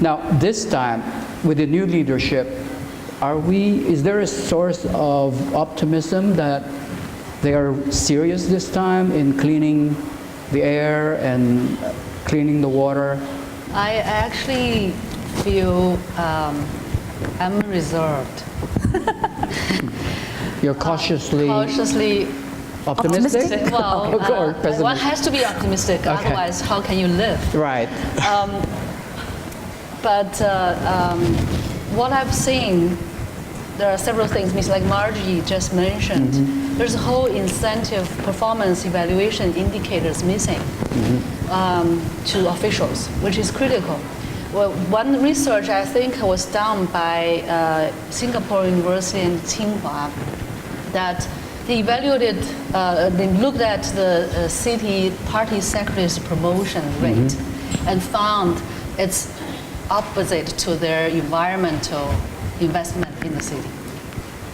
Now, this time, with the new leadership, is there a source of optimism that they are serious this time in cleaning the air and cleaning the water? I actually feel I'm reserved. You're cautiously optimistic? Well, or pessimistic? one has to be optimistic, Okay. otherwise how can you live? Right. But what I've seen, there are several things, like Margie just mentioned. Mm-hmm. There's a whole incentive performance evaluation indicators missing to officials, which is critical. Well, one research I think was done by Singapore University and Tsinghua, that they evaluated, they looked at the city party secretary's promotion rate and found it's opposite to their environmental investment in the city.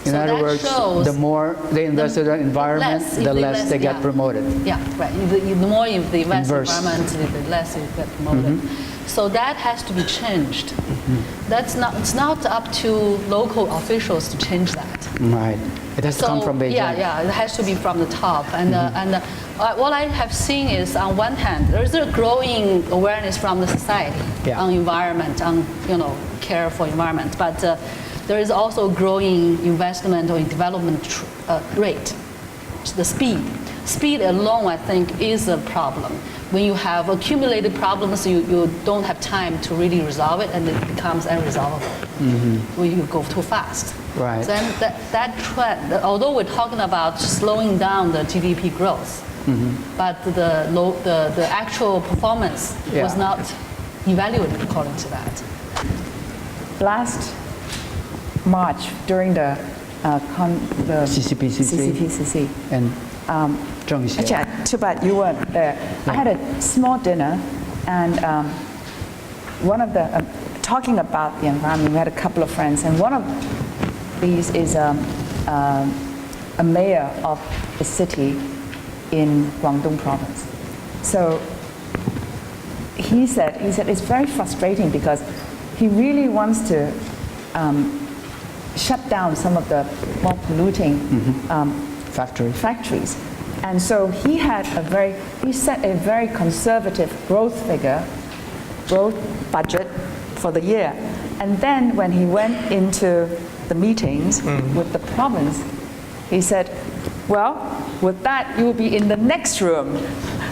In other words, the more they invest in the environment, the less they get promoted. Yeah, right. The more you invest in Inverse. environment, the less you get promoted. So that has to be changed. It's not up to local officials to change that. Right. It has to come from Beijing. Yeah, it has to be from the top. And what I have seen is, on one hand, there's a growing awareness from the society on environment, on care for environment. But there is also growing investment or development rate, the speed. Speed alone, I think, is a problem. When you have accumulated problems, you don't have time to really resolve it, and it becomes unresolvable when you go too fast. Right. So then that trend, although we're talking about slowing down the GDP growth, but the actual performance was not evaluated according to that. Last March, during the CCPCC, and actually, too bad you weren't there. I had a small dinner, and one of the talking about the environment. We had a couple of friends, and one of these is a mayor of a city in Guangdong province. So he said it's very frustrating because he really wants to shut down some of the more polluting factories. And so he set a very conservative growth budget for the year. And then when he went into the meetings with the province, he said, well, with that, you will be in the next room.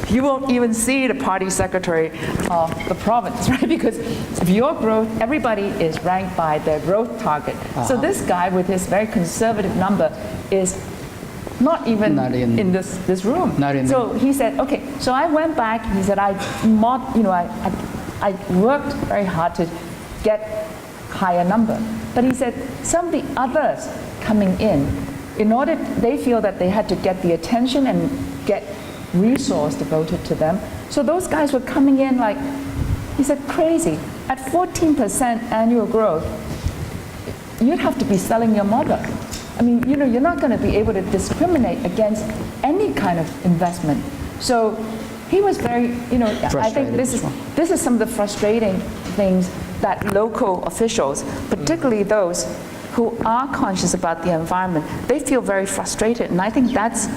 You won't even see the party secretary of the province, right? Because of your growth, everybody is ranked by their growth target. So this guy with his very conservative number is not even in this room. So he said, okay. So I went back. He said, I worked very hard to get higher number. But he said some of the others coming in order they feel that they had to get the attention and get resource devoted to them. So those guys were coming in like, he said, crazy. At 14% annual growth, you'd have to be selling your mother. I mean, you're not going to be able to discriminate against any kind of investment. So he was very, I think this is some of the frustrating things that local officials, particularly those who are conscious about the environment, they feel very frustrated. And I think that's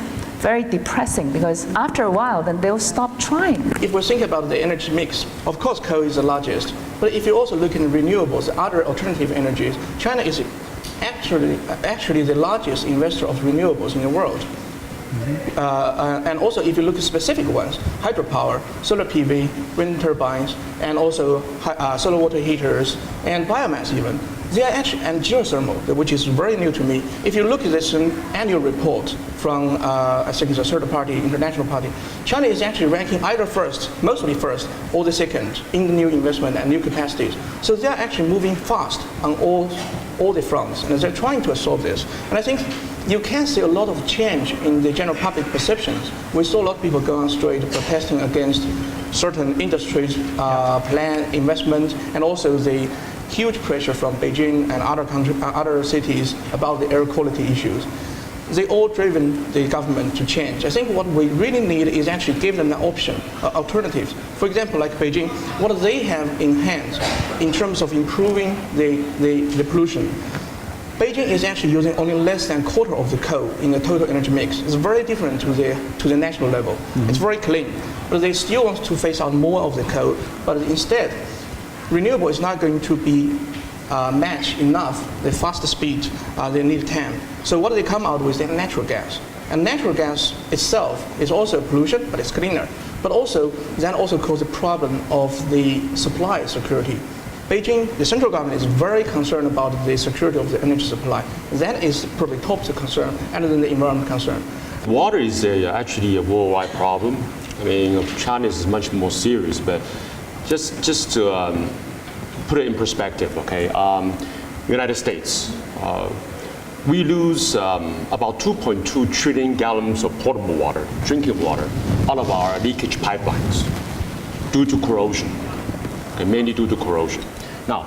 very depressing because after a while, then they'll stop trying. If we think about the energy mix, of course coal is the largest. But if you also look at renewables, other alternative energies, China is actually the largest investor of renewables in the world. And also, if you look at specific ones, hydropower, solar PV, wind turbines, and also solar water heaters, and biomass even, they are actually, and geothermal, which is very new to me. If you look at this annual report from, I think it's a third party, international party, China is actually ranking either first, mostly first, or the second in the new investment and new capacities. So they are actually moving fast on all the fronts, and they're trying to solve this. And I think you can see a lot of change in the general public perceptions. We saw a lot of people go on street protesting against certain industries' planned investment, and also the huge pressure from Beijing and other cities about the air quality issues. They all driven the government to change. I think what we really need is actually give them an option, alternatives For example, like Beijing, what do they have in hand in terms of improving the pollution? Beijing is actually using only less than a quarter of the coal in the total energy mix. It's very different to the national level. It's very clean. But they still want to phase out more of the coal, but instead, renewable is not going to be match enough the fast speed they need time. So what do they come out with? They have natural gas. And natural gas itself is also a pollution, but it's cleaner. But also, that also causes a problem of the supply security. Beijing, the central government is very concerned about the security of the energy supply. That is probably top concern, other than the environment concern. Water is actually a worldwide problem. I mean, China is much more serious, but just to put it in perspective, okay? United States, we lose about 2.2 trillion gallons of potable water, drinking water, out of our leakage pipelines due to corrosion, okay, mainly due to corrosion. Now,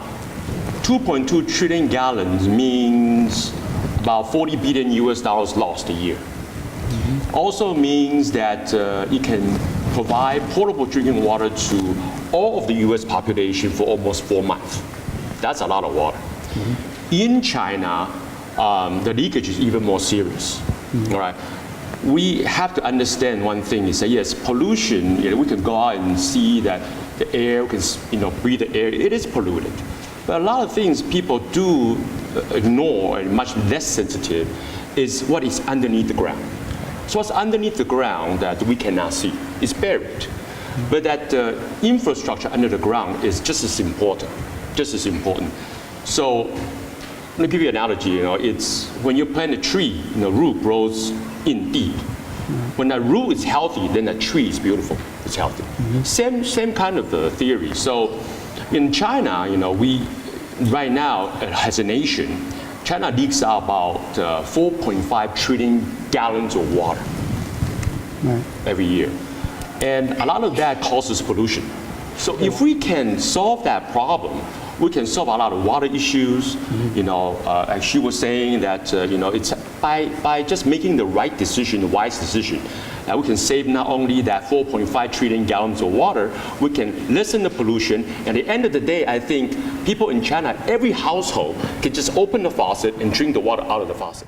2.2 trillion gallons means about $40 billion lost a year. Also means that it can provide potable drinking water to all of the US population for almost 4 months. That's a lot of water. In China, the leakage is even more serious. All right. We have to understand one thing is that yes, pollution, we can go out and see that the air, we can breathe the air, it is polluted. But a lot of things people do ignore and much less sensitive is what is underneath the ground. So what's underneath the ground that we cannot see is buried. But that infrastructure under the ground is just as important, So let me give you an analogy. It's when you plant a tree, root grows in deep. When that root is healthy, then that tree is beautiful. It's healthy. Same kind of theory. So in China, we right now as a nation, China leaks out about 4.5 trillion gallons of water every year. And a lot of that causes pollution. So if we can solve that problem, we can solve a lot of water issues. As she was saying that it's by just making the right decision, the wise decision, we can save not only that 4.5 trillion gallons of water, we can lessen the pollution. And at the end of the day, I think people in China, every household can just open the faucet and drink the water out of the faucet.